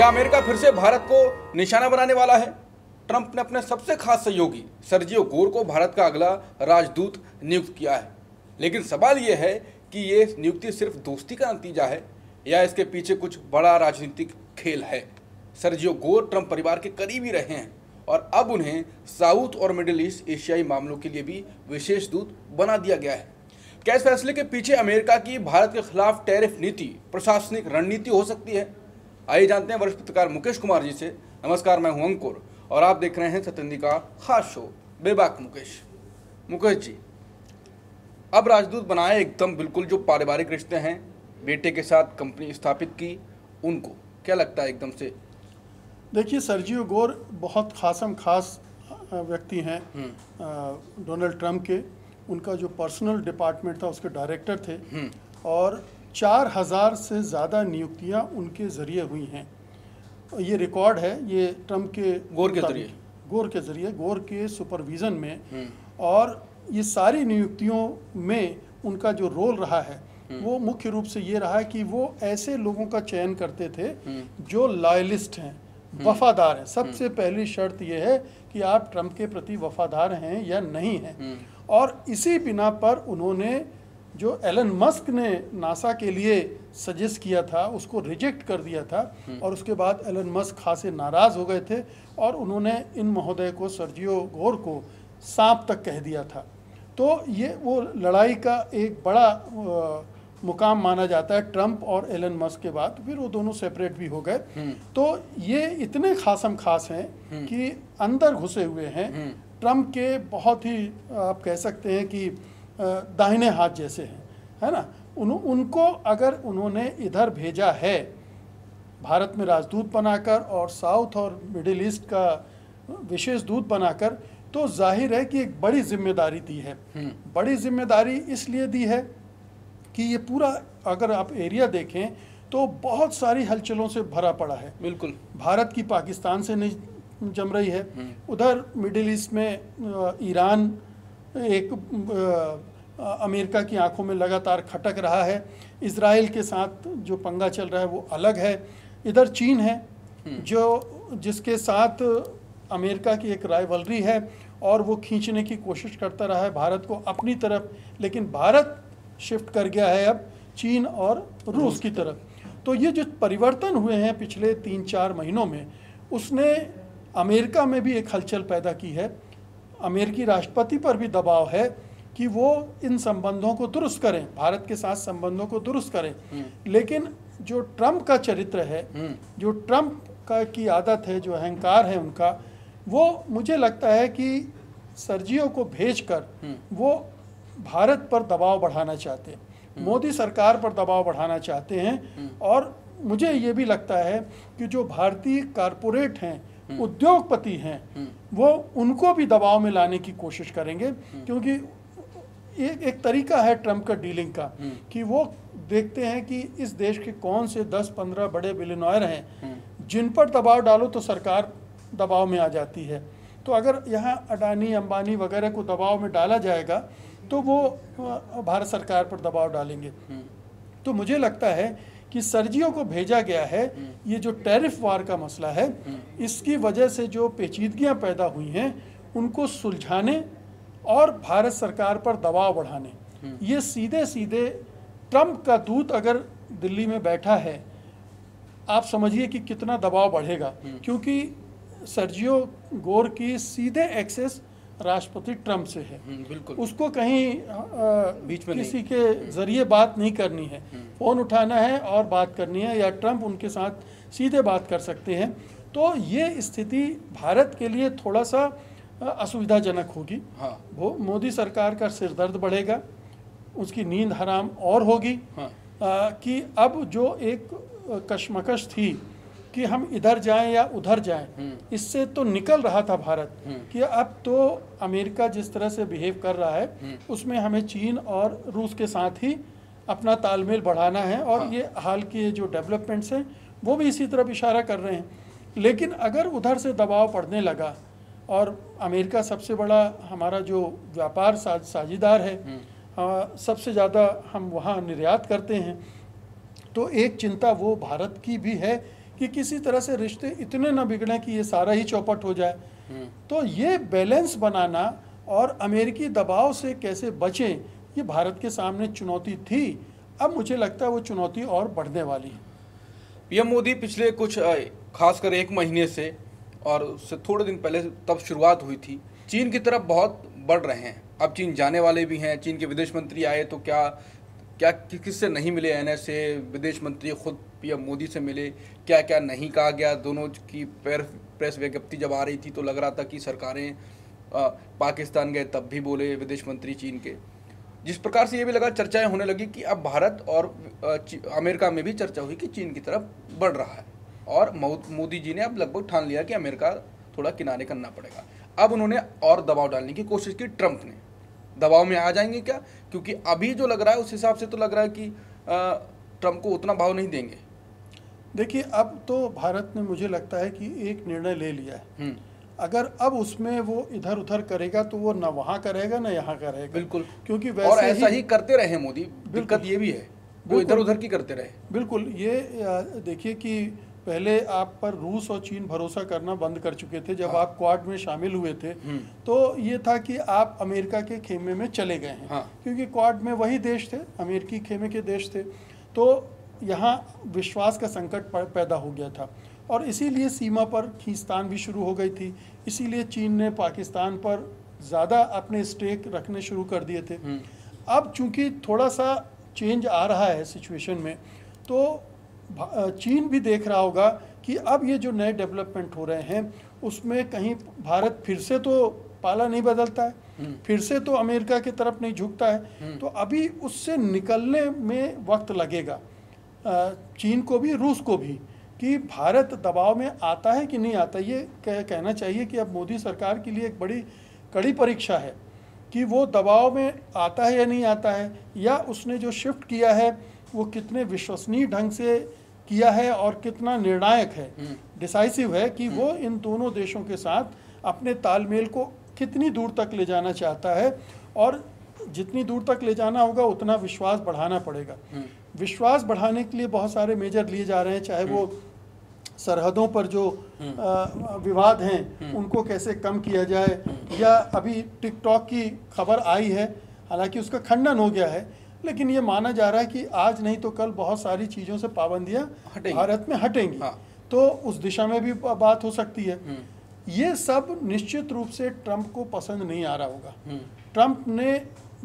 क्या अमेरिका फिर से भारत को निशाना बनाने वाला है? ट्रंप ने अपने सबसे खास सहयोगी सर्जियो गोर को भारत का अगला राजदूत नियुक्त किया है। लेकिन सवाल यह है कि ये नियुक्ति सिर्फ दोस्ती का नतीजा है या इसके पीछे कुछ बड़ा राजनीतिक खेल है। सर्जियो गोर ट्रंप परिवार के करीबी रहे हैं और अब उन्हें साउथ और मिडिल ईस्ट एशियाई मामलों के लिए भी विशेष दूत बना दिया गया है। क्या इस फैसले के पीछे अमेरिका की भारत के खिलाफ टैरिफ नीति प्रशासनिक रणनीति हो सकती है? आइए जानते हैं वरिष्ठ पत्रकार मुकेश कुमार जी से। नमस्कार, मैं हूं अंकुर और आप देख रहे हैं सत्येंद्र का खास शो बेबाक मुकेश। मुकेश जी, अब राजदूत बनाए एकदम बिल्कुल जो पारिवारिक रिश्ते हैं, बेटे के साथ कंपनी स्थापित की, उनको क्या लगता है एकदम से? देखिए, सर्जियो गोर बहुत खास व्यक्ति हैं डोनाल्ड ट्रंप के। उनका जो पर्सनल डिपार्टमेंट था उसके डायरेक्टर थे और 4000 से ज़्यादा नियुक्तियां उनके ज़रिए हुई हैं। ये रिकॉर्ड है, ये ट्रंप के गोर के ज़रिए गोर के सुपरविज़न में। और ये सारी नियुक्तियों में उनका जो रोल रहा है वो मुख्य रूप से ये रहा है कि वो ऐसे लोगों का चयन करते थे जो लॉयलिस्ट हैं, वफादार हैं। सबसे पहली शर्त यह है कि आप ट्रंप के प्रति वफादार हैं या नहीं हैं। और इसी बिना पर उन्होंने जो एलन मस्क ने नासा के लिए सजेस्ट किया था उसको रिजेक्ट कर दिया था और उसके बाद एलन मस्क खासे नाराज़ हो गए थे और उन्होंने इन महोदय को, सर्जियो गोर को, सांप तक कह दिया था। तो ये वो लड़ाई का एक बड़ा मुकाम माना जाता है ट्रंप और एलन मस्क के बाद। फिर वो दोनों सेपरेट भी हो गए। तो ये इतने खास हैं कि अंदर घुसे हुए हैं, ट्रंप के बहुत ही आप कह सकते हैं कि दाहिने हाथ जैसे हैं, है ना। उनको अगर उन्होंने इधर भेजा है भारत में राजदूत बनाकर और साउथ और मिडिल ईस्ट का विशेष दूत बनाकर, तो जाहिर है कि एक बड़ी जिम्मेदारी दी है। बड़ी जिम्मेदारी इसलिए दी है कि ये पूरा अगर आप एरिया देखें तो बहुत सारी हलचलों से भरा पड़ा है। बिल्कुल, भारत की पाकिस्तान से नहीं जम रही है, उधर मिडिल ईस्ट में ईरान एक अमेरिका की आंखों में लगातार खटक रहा है। इजराइल के साथ जो पंगा चल रहा है वो अलग है। इधर चीन है जिसके साथ अमेरिका की एक राइवलरी है और वो खींचने की कोशिश करता रहा है भारत को अपनी तरफ, लेकिन भारत शिफ्ट कर गया है अब चीन और रूस की तरफ। तो ये जो परिवर्तन हुए हैं पिछले 3-4 महीनों में, उसने अमेरिका में भी एक हलचल पैदा की है। अमेरिकी राष्ट्रपति पर भी दबाव है कि वो इन संबंधों को दुरुस्त करें, भारत के साथ संबंधों को दुरुस्त करें। लेकिन जो ट्रंप का चरित्र है, जो ट्रंप का की आदत है, जो अहंकार है उनका, वो मुझे लगता है कि सर्जियो को भेजकर वो भारत पर दबाव बढ़ाना चाहते हैं, मोदी सरकार पर दबाव बढ़ाना चाहते हैं। और मुझे ये भी लगता है कि जो भारतीय कारपोरेट हैं, उद्योगपति हैं, वो उनको भी दबाव में लाने की कोशिश करेंगे। क्योंकि एक तरीका है ट्रंप का डीलिंग का कि वो देखते हैं कि इस देश के कौन से 10-15 बड़े बिलियनर हैं जिन पर दबाव डालो तो सरकार दबाव में आ जाती है। तो अगर यहाँ अडानी, अंबानी वगैरह को दबाव में डाला जाएगा तो वो भारत सरकार पर दबाव डालेंगे। तो मुझे लगता है कि सर्जियो को भेजा गया है, ये जो टैरिफ वार का मसला है, इसकी वजह से जो पेचीदगियां पैदा हुई हैं उनको सुलझाने और भारत सरकार पर दबाव बढ़ाने। ये सीधे ट्रंप का दूत अगर दिल्ली में बैठा है, आप समझिए कि कितना दबाव बढ़ेगा। क्योंकि सर्जियो गोर की सीधे एक्सेस राष्ट्रपति ट्रंप से है। बिल्कुल, उसको कहीं बीच में किसी के जरिए बात नहीं करनी है, फ़ोन उठाना है और बात करनी है, या ट्रंप उनके साथ सीधे बात कर सकते हैं। तो ये स्थिति भारत के लिए थोड़ा सा असुविधाजनक होगी। हाँ। वो मोदी सरकार का सिरदर्द बढ़ेगा, उसकी नींद हराम और होगी। हाँ। कि अब जो एक कशमकश थी कि हम इधर जाएं या उधर जाएं, इससे तो निकल रहा था भारत कि अब तो अमेरिका जिस तरह से बिहेव कर रहा है उसमें हमें चीन और रूस के साथ ही अपना तालमेल बढ़ाना है। और ये हाल के जो डेवलपमेंट्स हैं वो भी इसी तरफ इशारा कर रहे हैं। लेकिन अगर उधर से दबाव पड़ने लगा, और अमेरिका सबसे बड़ा हमारा जो व्यापार साझीदार है, सबसे ज़्यादा हम वहाँ निर्यात करते हैं, तो एक चिंता वो भारत की भी है कि किसी तरह से रिश्ते इतने ना बिगड़े कि ये सारा ही चौपट हो जाए। तो ये बैलेंस बनाना और अमेरिकी दबाव से कैसे बचें, ये भारत के सामने चुनौती थी। अब मुझे लगता है वो चुनौती और बढ़ने वाली है। पीएम मोदी पिछले कुछ खासकर एक महीने से और उससे थोड़े दिन पहले तब शुरुआत हुई थी, चीन की तरफ बहुत बढ़ रहे हैं। अब चीन जाने वाले भी हैं। चीन के विदेश मंत्री आए तो क्या क्या किससे नहीं मिले, एनएस से विदेश मंत्री खुद पीएम मोदी से मिले, क्या क्या नहीं कहा गया। दोनों की प्रेस विज्ञप्ति जब आ रही थी तो लग रहा था कि सरकारें पाकिस्तान गए तब भी बोले विदेश मंत्री चीन के। जिस प्रकार से ये भी लगा, चर्चाएं होने लगी कि अब भारत और अमेरिका में भी चर्चा हुई कि चीन की तरफ बढ़ रहा है और मोदी जी ने अब लगभग ठान लिया कि अमेरिका थोड़ा किनारे करना पड़ेगा। अब उन्होंने और दबाव डालने की कोशिश की। ट्रंप ने दबाव में आ जाएंगे क्या? क्योंकि अभी जो लग रहा है उस हिसाब से तो लग रहा है कि ट्रंप को उतना भाव नहीं देंगे। देखिए, अब तो भारत ने मुझे लगता है कि एक निर्णय ले लिया है। अगर अब उसमें वो इधर उधर करेगा तो वो ना वहाँ करेगा ना यहाँ करेगा। बिल्कुल, क्योंकि और ऐसा ही करते रहे मोदी। दिक्कत ये भी है, वो इधर उधर की करते रहे। बिल्कुल, ये देखिए कि पहले आप पर रूस और चीन भरोसा करना बंद कर चुके थे। जब आप क्वाड में शामिल हुए थे तो ये था कि आप अमेरिका के खेमे में चले गए हैं। क्योंकि क्वाड में वही देश थे, अमेरिकी खेमे के देश थे। तो यहाँ विश्वास का संकट पैदा हो गया था और इसीलिए सीमा पर खींचतान भी शुरू हो गई थी। इसीलिए चीन ने पाकिस्तान पर ज़्यादा अपने स्टेक रखने शुरू कर दिए थे। अब चूंकि थोड़ा सा चेंज आ रहा है सिचुएशन में, तो चीन भी देख रहा होगा कि अब ये जो नए डेवलपमेंट हो रहे हैं उसमें कहीं भारत फिर से तो पाला नहीं बदलता है, फिर से तो अमेरिका की तरफ नहीं झुकता है। तो अभी उससे निकलने में वक्त लगेगा चीन को भी, रूस को भी, कि भारत दबाव में आता है कि नहीं आता। ये कहना चाहिए कि अब मोदी सरकार के लिए एक बड़ी कड़ी परीक्षा है कि वो दबाव में आता है या नहीं आता है, या उसने जो शिफ्ट किया है वो कितने विश्वसनीय ढंग से किया है और कितना निर्णायक है, डिसाइसिव है कि वो इन दोनों देशों के साथ अपने तालमेल को कितनी दूर तक ले जाना चाहता है। और जितनी दूर तक ले जाना होगा उतना विश्वास बढ़ाना पड़ेगा। विश्वास बढ़ाने के लिए बहुत सारे मेजर लिए जा रहे हैं, चाहे वो सरहदों पर जो विवाद हैं उनको कैसे कम किया जाए, या अभी टिकटॉक की खबर आई है, हालांकि उसका खंडन हो गया है, लेकिन ये माना जा रहा है कि आज नहीं तो कल बहुत सारी चीज़ों से पाबंदियां भारत में हटेंगी। तो उस दिशा में भी बात हो सकती है। ये सब निश्चित रूप से ट्रंप को पसंद नहीं आ रहा होगा। ट्रंप ने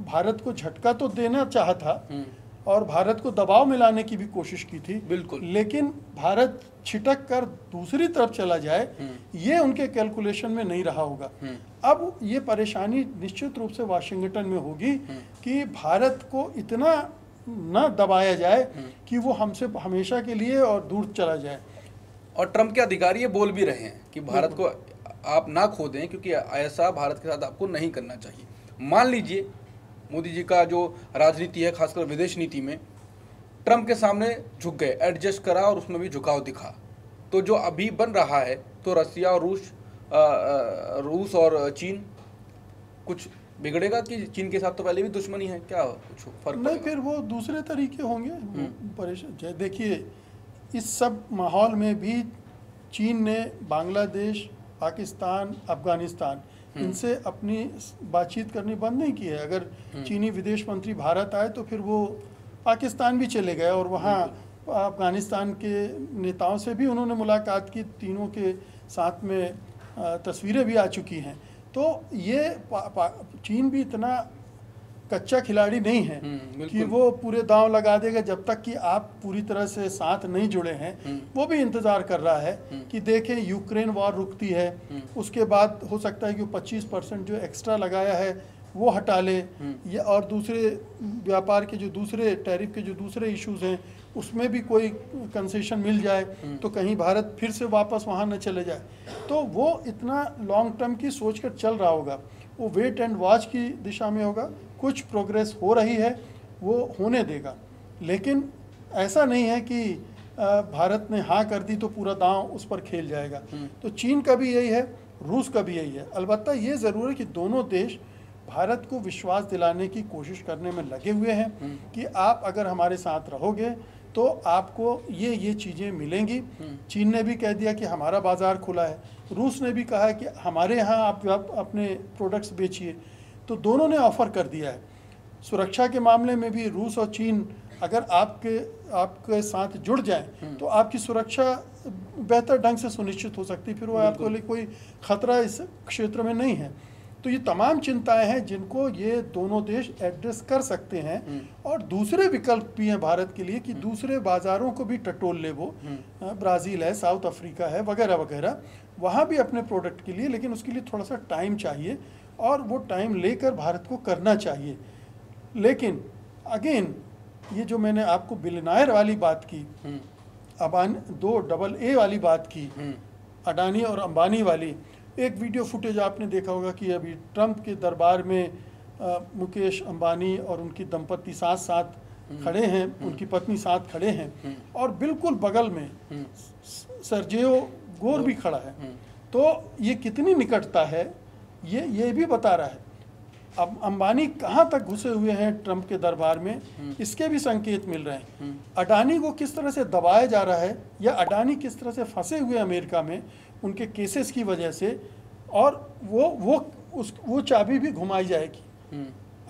भारत को झटका तो देना चाहा था और भारत को दबाव में लाने की भी कोशिश की थी, बिल्कुल, लेकिन भारत छिटक कर दूसरी तरफ चला जाए ये उनके कैलकुलेशन में नहीं रहा होगा। अब ये परेशानी निश्चित रूप से वाशिंगटन में होगी कि भारत को इतना न दबाया जाए कि वो हमसे हमेशा के लिए और दूर चला जाए। और ट्रंप के अधिकारी ये बोल भी रहे हैं कि भारत को आप ना खो दें, क्योंकि ऐसा भारत के साथ आपको नहीं करना चाहिए। मान लीजिए मोदी जी का जो राजनीति है, खासकर विदेश नीति में, ट्रंप के सामने झुक गए, एडजस्ट करा और उसमें भी झुकाव दिखा, तो जो अभी बन रहा है तो रसिया और रूस और चीन कुछ बिगड़ेगा कि चीन के साथ तो पहले भी दुश्मनी है, क्या कुछ फर्क नहीं? फिर वो दूसरे तरीके होंगे परेशान। देखिए, इस सब माहौल में भी चीन ने बांग्लादेश, पाकिस्तान, अफगानिस्तान इनसे अपनी बातचीत करनी बंद नहीं की है। अगर चीनी विदेश मंत्री भारत आए तो फिर वो पाकिस्तान भी चले गए और वहाँ अफगानिस्तान के नेताओं से भी उन्होंने मुलाकात की। तीनों के साथ में तस्वीरें भी आ चुकी हैं। तो ये चीन भी इतना कच्चा खिलाड़ी नहीं है कि वो पूरे दांव लगा देगा जब तक कि आप पूरी तरह से साथ नहीं जुड़े हैं। वो भी इंतज़ार कर रहा है कि देखें यूक्रेन वॉर रुकती है, उसके बाद हो सकता है कि 25% जो एक्स्ट्रा लगाया है वो हटा ले, या और दूसरे व्यापार के जो दूसरे टैरिफ के जो दूसरे इश्यूज हैं उसमें भी कोई कंसेशन मिल जाए तो कहीं भारत फिर से वापस वहाँ न चले जाए। तो वो इतना लॉन्ग टर्म की सोच कर चल रहा होगा, वो वेट एंड वॉच की दिशा में होगा। कुछ प्रोग्रेस हो रही है वो होने देगा, लेकिन ऐसा नहीं है कि भारत ने हाँ कर दी तो पूरा दांव उस पर खेल जाएगा। तो चीन का भी यही है, रूस का भी यही है। अलबत्ता ये ज़रूर है कि दोनों देश भारत को विश्वास दिलाने की कोशिश करने में लगे हुए हैं कि आप अगर हमारे साथ रहोगे तो आपको ये चीज़ें मिलेंगी। चीन ने भी कह दिया कि हमारा बाज़ार खुला है, रूस ने भी कहा है कि हमारे यहाँ आप अपने प्रोडक्ट्स बेचिए। तो दोनों ने ऑफ़र कर दिया है। सुरक्षा के मामले में भी रूस और चीन अगर आपके साथ जुड़ जाएं तो आपकी सुरक्षा बेहतर ढंग से सुनिश्चित हो सकती है, फिर वो आपको लिए कोई ख़तरा इस क्षेत्र में नहीं है। तो ये तमाम चिंताएं हैं जिनको ये दोनों देश एड्रेस कर सकते हैं। और दूसरे विकल्प भी हैं भारत के लिए कि दूसरे बाज़ारों को भी टटोल ले वो, ब्राज़ील है, साउथ अफ्रीका है, वगैरह वगैरह, वहाँ भी अपने प्रोडक्ट के लिए, लेकिन उसके लिए थोड़ा सा टाइम चाहिए और वो टाइम लेकर भारत को करना चाहिए। लेकिन अगेन ये जो मैंने आपको बिलियनेयर वाली बात की, दो डबल ए वाली बात की, अडानी और अंबानी वाली, एक वीडियो फुटेज आपने देखा होगा कि अभी ट्रंप के दरबार में मुकेश अंबानी और उनकी दंपत्ति साथ साथ खड़े हैं, उनकी पत्नी साथ खड़े हैं और बिल्कुल बगल में सर्जियो गोर भी खड़ा है। तो ये कितनी निकटता है ये भी बता रहा है। अब अंबानी कहाँ तक घुसे हुए हैं ट्रंप के दरबार में, इसके भी संकेत मिल रहे हैं। अडानी को किस तरह से दबाया जा रहा है या अडानी किस तरह से फंसे हुए अमेरिका में उनके केसेस की वजह से, और वो चाबी भी घुमाई जाएगी।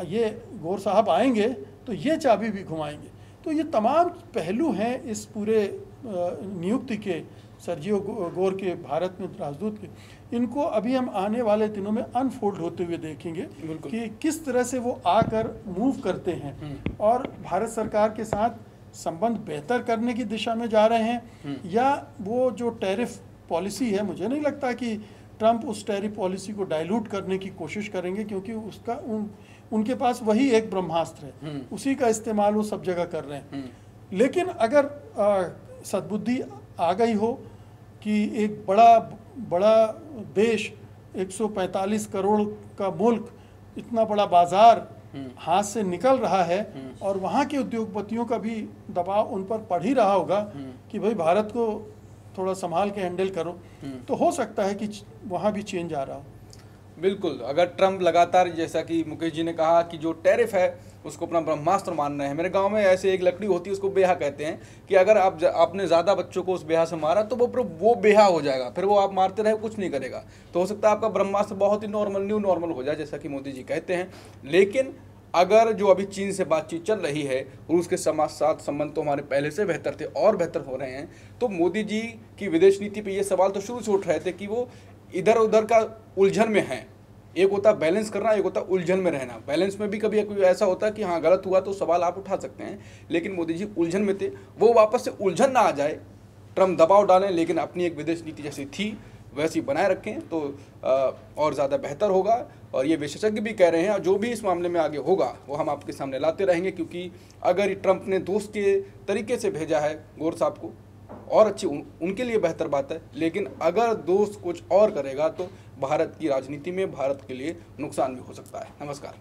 ये गोर साहब आएंगे तो ये चाबी भी घुमाएंगे। तो ये तमाम पहलू हैं इस पूरे नियुक्ति के, सर्जियो गोर के भारत में राजदूत के। इनको अभी हम आने वाले दिनों में अनफोल्ड होते हुए देखेंगे कि किस तरह से वो आकर मूव करते हैं और भारत सरकार के साथ संबंध बेहतर करने की दिशा में जा रहे हैं, या वो जो टैरिफ पॉलिसी है, मुझे नहीं लगता कि ट्रंप उस टैरिफ पॉलिसी को डाइल्यूट करने की कोशिश करेंगे, क्योंकि उसका उनके पास वही एक ब्रह्मास्त्र है, उसी का इस्तेमाल वो सब जगह कर रहे हैं। लेकिन अगर सद्बुद्धि आ गई हो कि एक बड़ा देश, 145 करोड़ का मुल्क, इतना बड़ा बाजार हाथ से निकल रहा है और वहाँ के उद्योगपतियों का भी दबाव उन पर पड़ ही रहा होगा कि भाई भारत को थोड़ा संभाल के हैंडल करो, तो हो सकता है कि वहाँ भी चेंज आ रहा हो। बिल्कुल, अगर ट्रंप लगातार, जैसा कि मुकेश जी ने कहा, कि जो टैरिफ है उसको अपना ब्रह्मास्त्र मान रहे हैं। मेरे गांव में ऐसे एक लकड़ी होती है, उसको बेहा कहते हैं, कि अगर आपने ज़्यादा बच्चों को उस बेहा से मारा तो वो बेहा हो जाएगा, फिर वो आप मारते रहे कुछ नहीं करेगा। तो हो सकता है आपका ब्रह्मास्त्र बहुत ही न्यू नॉर्मल हो जाए, जैसा कि मोदी जी कहते हैं। लेकिन अगर जो अभी चीन से बातचीत चल रही है, रूस के साथ संबंध तो हमारे पहले से बेहतर थे और बेहतर हो रहे हैं, तो मोदी जी की विदेश नीति पे ये सवाल तो शुरू से उठ रहे थे कि वो इधर उधर का उलझन में हैं। एक होता है बैलेंस करना, एक होता है उलझन में रहना। बैलेंस में भी कभी ऐसा होता है कि हाँ गलत हुआ तो सवाल आप उठा सकते हैं, लेकिन मोदी जी उलझन में थे, वो वापस से उलझन ना आ जाए, ट्रंप दबाव डालें, लेकिन अपनी एक विदेश नीति जैसी थी वैसी बनाए रखें तो और ज़्यादा बेहतर होगा। और ये विशेषज्ञ भी कह रहे हैं, और जो भी इस मामले में आगे होगा वो हम आपके सामने लाते रहेंगे, क्योंकि अगर ट्रंप ने दोस्त के तरीके से भेजा है गोर साहब को, और अच्छी उनके लिए बेहतर बात है, लेकिन अगर दोस्त कुछ और करेगा तो भारत की राजनीति में भारत के लिए नुकसान भी हो सकता है। नमस्कार।